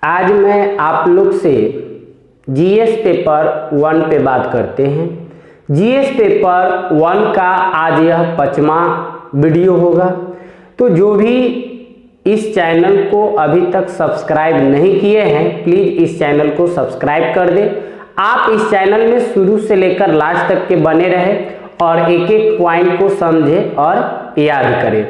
आज मैं आप लोग से जीएस पेपर 1 पे बात करते हैं। जीएस पेपर 1 का आज यह 5वां वीडियो होगा। तो जो भी इस चैनल को अभी तक सब्सक्राइब नहीं किए हैं, प्लीज़ इस चैनल को सब्सक्राइब कर दें। आप इस चैनल में शुरू से लेकर लास्ट तक के बने रहे और एक एक पॉइंट को समझें और याद करें।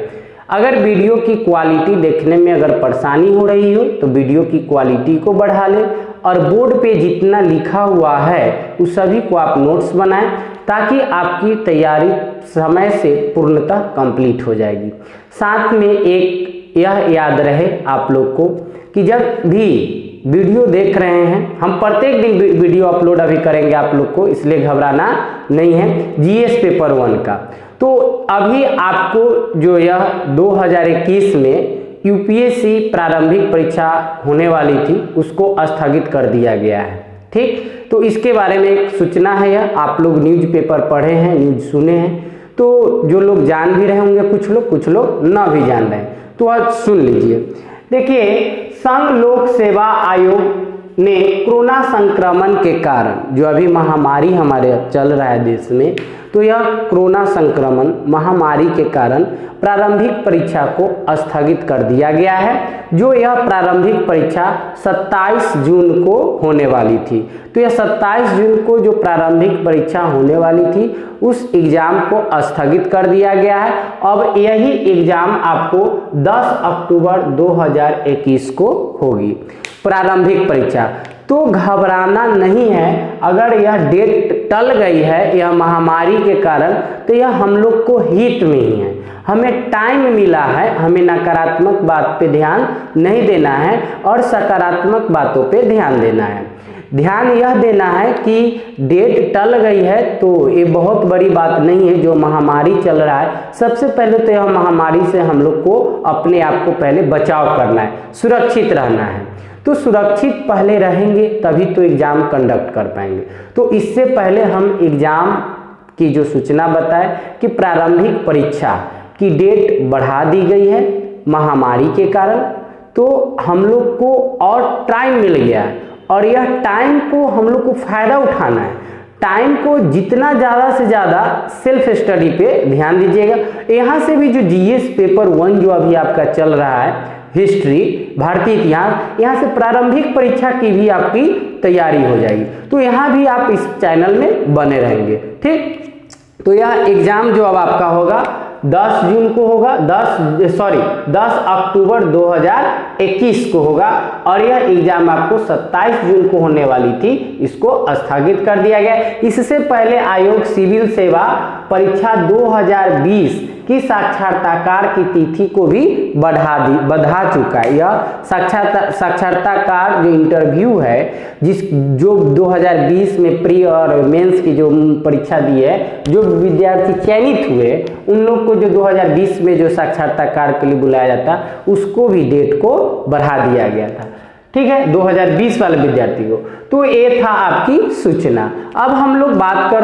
अगर वीडियो की क्वालिटी देखने में अगर परेशानी हो रही हो तो वीडियो की क्वालिटी को बढ़ा लें और बोर्ड पे जितना लिखा हुआ है उस सभी को आप नोट्स बनाएं ताकि आपकी तैयारी समय से पूर्णतः कंप्लीट हो जाएगी। साथ में एक यह याद रहे आप लोग को कि जब भी वीडियो देख रहे हैं, हम प्रत्येक दिन वीडियो अपलोड अभी करेंगे आप लोग को, इसलिए घबराना नहीं है। जीएस पेपर 1 का तो अभी आपको जो यह 2021 में यूपीएससी प्रारंभिक परीक्षा होने वाली थी उसको स्थगित कर दिया गया है। ठीक, तो इसके बारे में एक सूचना है। यह आप लोग न्यूज़पेपर पढ़े हैं, न्यूज़ सुने हैं, तो जो लोग जान भी रहे होंगे, कुछ लोग ना भी जान रहे हैं, तो आज सुन लीजिए। देखिए, संघ लोक सेवा आयोग ने कोरोना संक्रमण के कारण जो अभी महामारी हमारे चल रहा है देश में, तो यह कोरोना संक्रमण महामारी के कारण प्रारंभिक परीक्षा को स्थगित कर दिया गया है। जो यह प्रारंभिक परीक्षा 27 जून को होने वाली थी, तो यह 27 जून को जो प्रारंभिक परीक्षा होने वाली थी उस एग्जाम को स्थगित कर दिया गया है। अब यही एग्जाम आपको 10 अक्टूबर 2021 को होगी प्रारंभिक परीक्षा। तो घबराना नहीं है, अगर यह डेट टल गई है यह महामारी के कारण, तो यह हम लोग को हित में ही है, हमें टाइम मिला है। हमें नकारात्मक बात पे ध्यान नहीं देना है और सकारात्मक बातों पे ध्यान देना है। ध्यान यह देना है कि डेट टल गई है तो ये बहुत बड़ी बात नहीं है। जो महामारी चल रहा है, सबसे पहले तो यह महामारी से हम लोग को अपने आप को पहले बचाव करना है, सुरक्षित रहना है। तो सुरक्षित पहले रहेंगे तभी तो एग्जाम कंडक्ट कर पाएंगे। तो इससे पहले हम एग्जाम की जो सूचना बताए कि प्रारंभिक परीक्षा की डेट बढ़ा दी गई है महामारी के कारण, तो हम लोग को और टाइम मिल गया है और यह टाइम को हम लोग को फायदा उठाना है। टाइम को जितना ज़्यादा से ज़्यादा सेल्फ स्टडी पे ध्यान दीजिएगा। यहाँ से भी जो जीएस पेपर 1 जो अभी आपका चल रहा है, हिस्ट्री, भारतीय इतिहास, यहाँ से प्रारंभिक परीक्षा की भी आपकी तैयारी हो जाएगी। तो यहाँ भी आप इस चैनल में बने रहेंगे। ठीक, तो यह एग्जाम जो अब आपका होगा 10 जून को होगा, 10 अक्टूबर 2021 को होगा और यह एग्जाम आपको 27 जून को होने वाली थी, इसको स्थगित कर दिया गया। इससे पहले आयोग सिविल सेवा परीक्षा 2020 की साक्षात्कार की तिथि को भी बढ़ा चुका है। यह साक्षात्कार जो इंटरव्यू है जो 2020 में प्री और मेंस की जो परीक्षा दी है, जो विद्यार्थी चयनित हुए उन लोग को जो 2020 में जो साक्षात्कार के लिए बुलाया जाता उसको भी डेट को बढ़ा दिया गया था। ठीक है, 2020 वाले विद्यार्थी को। तो ये था आपकी सूचना। अब हम लोग बात कर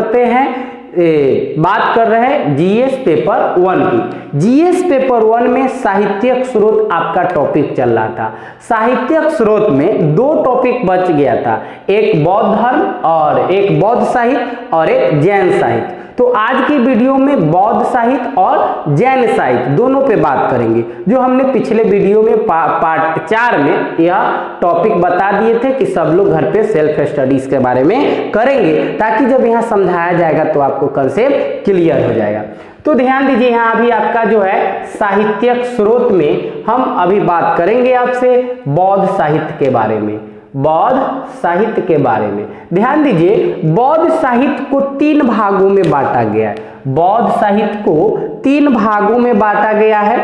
रहे हैं जीएस पेपर 1 की। जीएस पेपर 1 में साहित्यिक स्रोत आपका टॉपिक चल रहा था। साहित्यिक स्रोत में 2 टॉपिक बच गया था, एक बौद्ध धर्म और एक बौद्ध साहित्य और एक जैन साहित्य। तो आज की वीडियो में बौद्ध साहित्य और जैन साहित्य दोनों पे बात करेंगे। जो हमने पिछले वीडियो में पार्ट 4 में यह टॉपिक बता दिए थे कि सब लोग घर पे सेल्फ स्टडीज के बारे में करेंगे, ताकि जब यहाँ समझाया जाएगा तो आपको कंसेप्ट क्लियर हो जाएगा। तो ध्यान दीजिए, यहाँ अभी आपका जो है साहित्यिक स्रोत में हम अभी बात करेंगे आपसे बौद्ध साहित्य के बारे में। बौद्ध साहित्य के बारे में ध्यान दीजिए, बौद्ध साहित्य को 3 भागों में बांटा गया है। बौद्ध साहित्य को 3 भागों में बांटा गया है।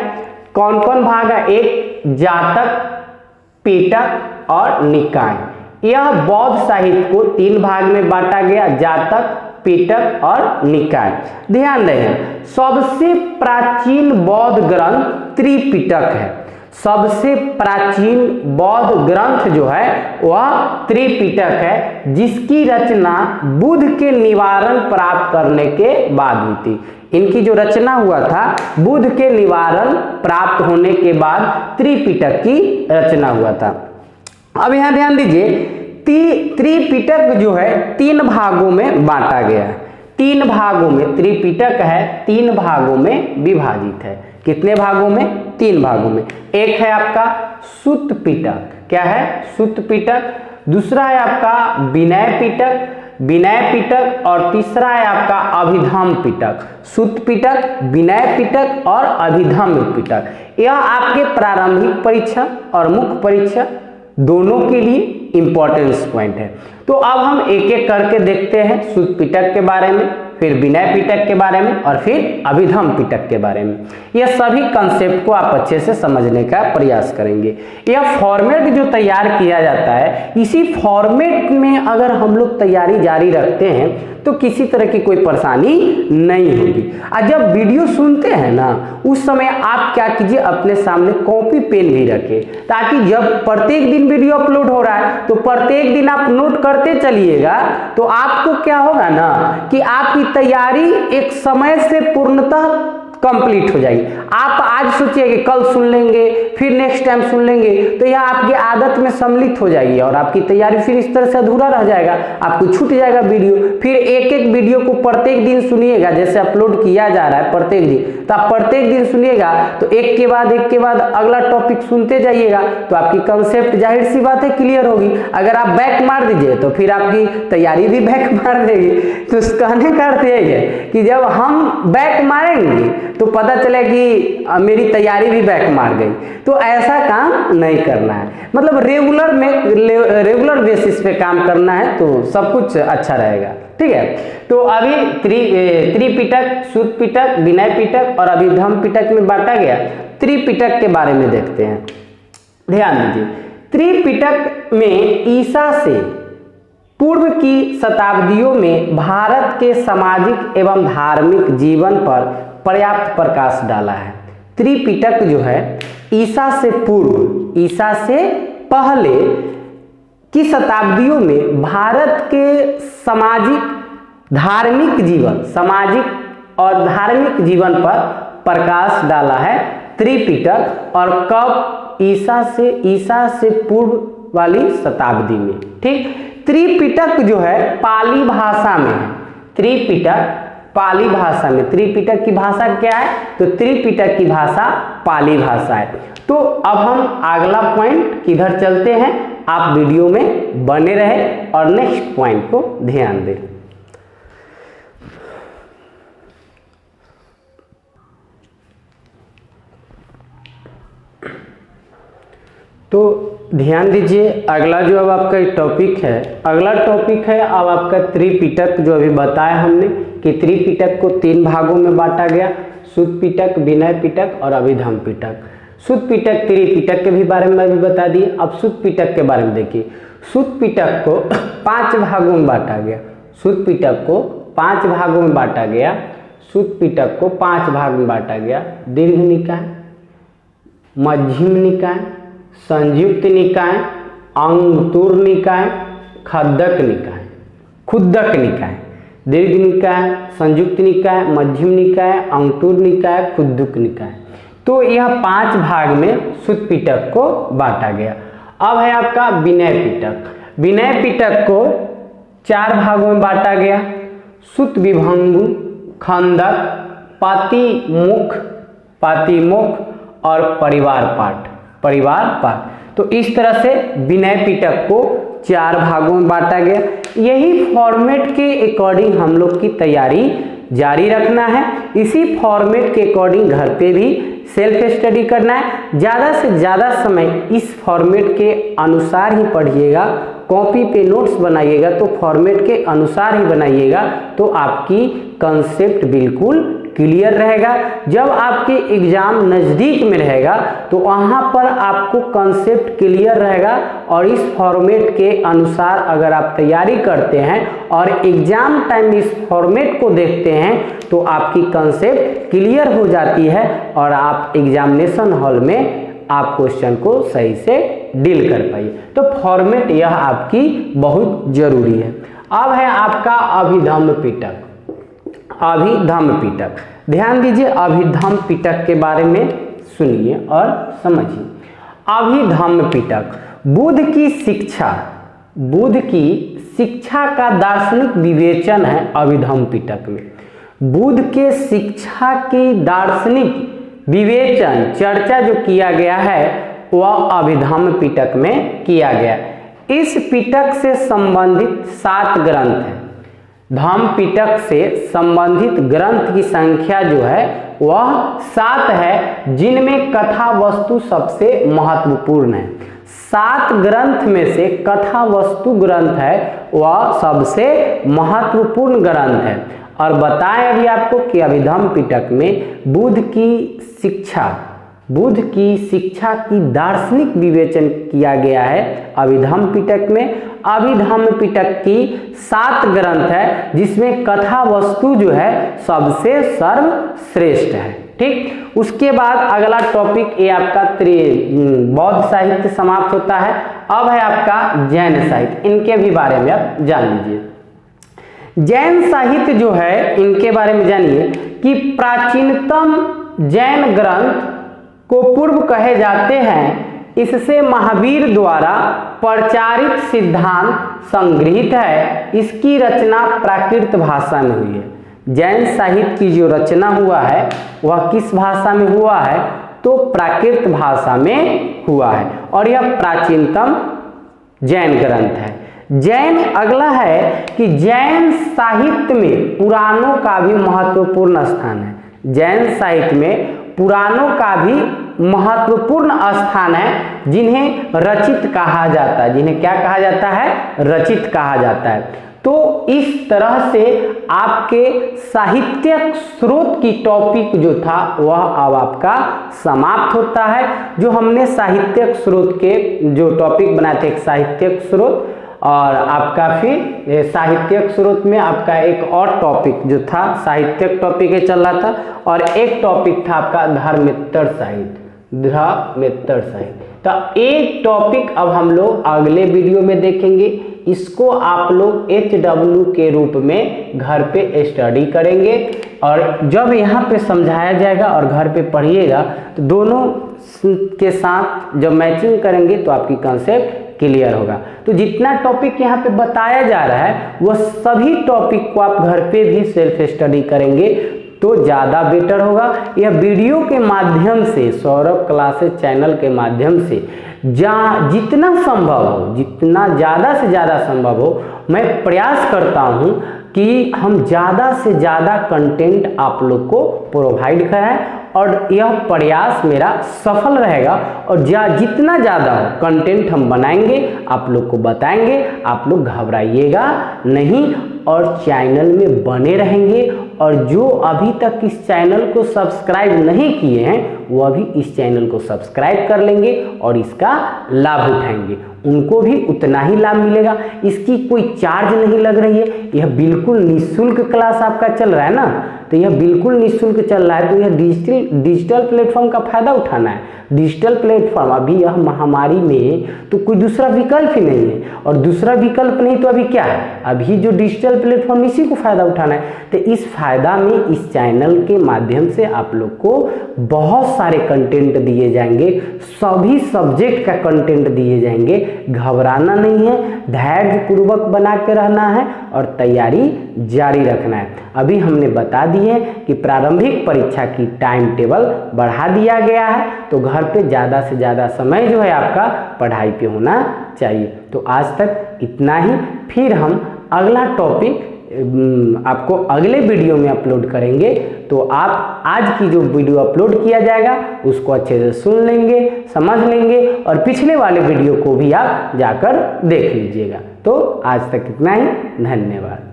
कौन कौन भाग है? एक जातक, पिटक और निकाय। यह बौद्ध साहित्य को 3 भाग में बांटा गया, जातक, पिटक और निकाय। ध्यान रहे, सबसे प्राचीन बौद्ध ग्रंथ त्रिपिटक है। सबसे प्राचीन बौद्ध ग्रंथ जो है वह त्रिपिटक है, जिसकी रचना बुद्ध के निवारण प्राप्त करने के बाद हुई थी। इनकी जो रचना हुआ था बुद्ध के निवारण प्राप्त होने के बाद त्रिपिटक की रचना हुआ था। अब यहाँ ध्यान दीजिए, त्रिपिटक जो है 3 भागों में बांटा गया है। 3 भागों में त्रिपिटक है, 3 भागों में विभाजित है। कितने भागों में? 3 भागों में। एक है आपका सुत्त पिटक, क्या है? सुत्त पिटक। दूसरा है आपका विनय पिटक और तीसरा है आपका अभिधम्म पिटक। सुत्त पिटक, विनय पिटक और अभिधम्म पिटक। यह आपके प्रारंभिक परीक्षा और मुख्य परीक्षा दोनों के लिए इंपॉर्टेंस पॉइंट है। तो अब हम एक एक करके देखते हैं, सुत्त पिटक के बारे में, फिर विनय पिटक के बारे में और फिर अभिधम्म पिटक के बारे में। यह सभी कंसेप्ट को आप अच्छे से समझने का प्रयास करेंगे। यह फॉर्मेट जो तैयार किया जाता है, इसी फॉर्मेट में अगर हम लोग तैयारी जारी रखते हैं तो किसी तरह की कोई परेशानी नहीं होगी। और जब वीडियो सुनते हैं ना, उस समय आप क्या कीजिए, अपने सामने कॉपी पेन भी रखें, ताकि जब प्रत्येक दिन वीडियो अपलोड हो रहा है तो प्रत्येक दिन आप नोट करते चलिएगा, तो आपको क्या होगा ना कि आपकी तैयारी एक समय से पूर्णतः कंप्लीट हो जाएगी। आप आज सोचिए कि कल सुन लेंगे, फिर नेक्स्ट टाइम सुन लेंगे, तो यह आपकी आदत में सम्मिलित हो जाएगी और आपकी तैयारी फिर इस तरह से अधूरा रह जाएगा, आपको छूट जाएगा वीडियो। फिर एक एक वीडियो को प्रत्येक दिन सुनिएगा, जैसे अपलोड किया जा रहा है प्रत्येक दिन, तो आप प्रत्येक दिन सुनिएगा, तो एक के बाद अगला टॉपिक सुनते जाइएगा, तो आपकी कंसेप्ट जाहिर सी बात है क्लियर होगी। अगर आप बैक मार दीजिए तो फिर आपकी तैयारी भी बैक मार देगी। तो कहने का अर्थ यही है कि जब हम बैक मारेंगे तो पता चले कि मेरी तैयारी भी बैक मार गई। तो ऐसा काम नहीं करना है, मतलब रेगुलर बेसिस पे काम करना है, तो सब कुछ अच्छा रहेगा। ठीक है, तो अभी त्रिपिटक, सुत्त पिटक, विनय पिटक और अभिधम्म पिटक में बांटा गया। त्रिपिटक के बारे में देखते हैं। ध्यान दीजिए, त्रिपिटक में ईसा से पूर्व की शताब्दियों में भारत के सामाजिक एवं धार्मिक जीवन पर पर्याप्त प्रकाश डाला है। त्रिपिटक जो है ईसा से पूर्व, ईसा से पहले की शताब्दियों में भारत के सामाजिक और धार्मिक जीवन पर प्रकाश डाला है त्रिपिटक। और कब? ईसा से पूर्व वाली शताब्दी में। ठीक, त्रिपिटक जो है पाली भाषा में है। त्रिपिटक पाली भाषा में, त्रिपिटक की भाषा क्या है? तो त्रिपिटक की भाषा पाली भाषा है। तो अब हम अगला पॉइंट किधर चलते हैं, आप वीडियो में बने रहे और नेक्स्ट पॉइंट को ध्यान दें। तो ध्यान दीजिए, अगला जो अब आपका टॉपिक है, अब आपका त्रिपिटक। जो अभी बताया हमने कि त्रिपिटक को 3 भागों में बांटा गया, सुत्त पिटक, विनय पिटक और अभिधम्म पिटक। सुत्त पिटक, त्रिपिटक के भी बारे में अभी बता दिए। अब सुत्त पिटक के बारे में देखिए। सुत्त पिटक को 5 भागों में बांटा गया। सुत्त पिटक को 5 भागों में बांटा गया। सुत्त पिटक को 5 भाग में बांटा गया। दीर्घ निकाय, मध्यम निकाय, संयुक्त निकाय, अंगुत्तर निकाय, खुद्दक निकाय। दीर्घ निकाय, संयुक्त निकाय, मध्यम निकाय, अंगुत्तर निकाय, खुद्दक निकाय। तो यह 5 भाग में सुत्त पिटक को बांटा गया। अब है आपका विनय पिटक। विनय पिटक को 4 भागों में बांटा गया। सुत्त विभंगु, खंदक, पातिमुख और परिवार पाठ। तो इस तरह से विनय पिटक को 4 भागों में बांटा गया। यही फॉर्मेट के अकॉर्डिंग हम लोग की तैयारी जारी रखना है। इसी फॉर्मेट के अकॉर्डिंग घर पे भी सेल्फ स्टडी करना है। ज़्यादा से ज़्यादा समय इस फॉर्मेट के अनुसार ही पढ़िएगा, कॉपी पे नोट्स बनाइएगा तो फॉर्मेट के अनुसार ही बनाइएगा, तो आपकी कंसेप्ट बिल्कुल क्लियर रहेगा। जब आपके एग्जाम नज़दीक में रहेगा तो वहाँ पर आपको कंसेप्ट क्लियर रहेगा, और इस फॉर्मेट के अनुसार अगर आप तैयारी करते हैं और एग्जाम टाइम इस फॉर्मेट को देखते हैं तो आपकी कंसेप्ट क्लियर हो जाती है और आप एग्जामिनेशन हॉल में आप क्वेश्चन को सही से डील कर पाइए। तो फॉर्मेट यह आपकी बहुत जरूरी है। अब है आपका अभिधम्म पिटक। अभिधम्म पिटक, ध्यान दीजिए, अभिधम्म पिटक के बारे में सुनिए और समझिए। अभिधम्म पिटक। बुद्ध की शिक्षा का दार्शनिक विवेचन है अभिधम्म पिटक में। बुद्ध के शिक्षा की दार्शनिक विवेचन चर्चा जो किया गया है वह अभिधम्म पिटक में किया गया। इस पिटक से संबंधित 7 ग्रंथ हैं। धम्म पिटक से संबंधित ग्रंथ की संख्या जो है वह 7 है, जिनमें कथा वस्तु सबसे महत्वपूर्ण है। 7 ग्रंथ में से कथा वस्तु ग्रंथ है वह सबसे महत्वपूर्ण ग्रंथ है। और बताएं अभी आपको कि अभिधम्म पिटक में बुद्ध की शिक्षा की दार्शनिक विवेचन किया गया है अभिधम्म पिटक में। अभिधम्म पिटक की 7 ग्रंथ है, जिसमें कथा वस्तु जो है सबसे सर्वश्रेष्ठ है। ठीक, उसके बाद अगला टॉपिक ये आपका बौद्ध साहित्य समाप्त होता है। अब है आपका जैन साहित्य, इनके भी बारे में आप जान लीजिए। जैन साहित्य जो है इनके बारे में जानिए कि प्राचीनतम जैन ग्रंथ को पूर्व कहे जाते हैं। इससे महावीर द्वारा प्रचारित सिद्धांत संग्रहित है। इसकी रचना प्राकृत भाषा में हुई है। जैन साहित्य की जो रचना हुआ है वह किस भाषा में हुआ है? तो प्राकृत भाषा में हुआ है और यह प्राचीनतम जैन ग्रंथ है। जैन अगला है कि जैन साहित्य में पुराणों का भी महत्वपूर्ण स्थान है। जैन साहित्य में पुराणों का भी महत्वपूर्ण स्थान है, जिन्हें रचित कहा जाता है। जिन्हें क्या कहा जाता है? रचित कहा जाता है। तो इस तरह से आपके साहित्यिक स्रोत की टॉपिक जो था वह अब आपका समाप्त होता है। जो हमने साहित्यिक स्रोत के जो टॉपिक बनाए थे, एक साहित्यिक स्रोत और आपका फिर साहित्यिक स्रोत में आपका एक और टॉपिक जो था साहित्यिक टॉपिक चल रहा था, और एक टॉपिक था आपका धर्मेत्तर साहित्य। तो एक टॉपिक अब हम लोग अगले वीडियो में देखेंगे। इसको आप लोग HW के रूप में घर पे स्टडी करेंगे, और जब यहाँ पे समझाया जाएगा और घर पे पढ़िएगा तो दोनों के साथ जब मैचिंग करेंगे तो आपकी कंसेप्ट क्लियर होगा। तो जितना टॉपिक यहाँ पे बताया जा रहा है वह सभी टॉपिक को आप घर पे भी सेल्फ स्टडी करेंगे तो ज़्यादा बेटर होगा। यह वीडियो के माध्यम से, सौरभ क्लासेस चैनल के माध्यम से जितना संभव हो, जितना ज़्यादा से ज़्यादा संभव हो, मैं प्रयास करता हूँ कि हम ज़्यादा से ज़्यादा कंटेंट आप लोग को प्रोवाइड कराएं, और यह प्रयास मेरा सफल रहेगा। और जितना ज़्यादा हो कंटेंट हम बनाएंगे, आप लोग को बताएंगे। आप लोग घबराइएगा नहीं और चैनल में बने रहेंगे। और जो अभी तक इस चैनल को सब्सक्राइब नहीं किए हैं वो अभी इस चैनल को सब्सक्राइब कर लेंगे और इसका लाभ उठाएंगे। उनको भी उतना ही लाभ मिलेगा। इसकी कोई चार्ज नहीं लग रही है, यह बिल्कुल निःशुल्क क्लास आपका चल रहा है ना। तो यह बिल्कुल निःशुल्क चल रहा है, तो यह डिजिटल प्लेटफॉर्म का फायदा उठाना है। डिजिटल प्लेटफॉर्म अभी यह महामारी में तो कोई दूसरा विकल्प ही नहीं है, और दूसरा विकल्प नहीं तो अभी क्या है? अभी जो डिजिटल प्लेटफॉर्म, इसी को फायदा उठाना है। तो इस फायदा में इस चैनल के माध्यम से आप लोग को बहुत सारे कंटेंट दिए जाएंगे, सभी सब्जेक्ट का कंटेंट दिए जाएंगे। घबराना नहीं है, धैर्य पूर्वक बना के रहना है और तैयारी जारी रखना है। अभी हमने बता दिए कि प्रारंभिक परीक्षा की टाइम टेबल बढ़ा दिया गया है, तो घर पे ज़्यादा से ज़्यादा समय जो है आपका पढ़ाई पे होना चाहिए। तो आज तक इतना ही, फिर हम अगला टॉपिक आपको अगले वीडियो में अपलोड करेंगे। तो आप आज की जो वीडियो अपलोड किया जाएगा उसको अच्छे से सुन लेंगे, समझ लेंगे, और पिछले वाले वीडियो को भी आप जाकर देख लीजिएगा। तो आज तक इतना ही, धन्यवाद।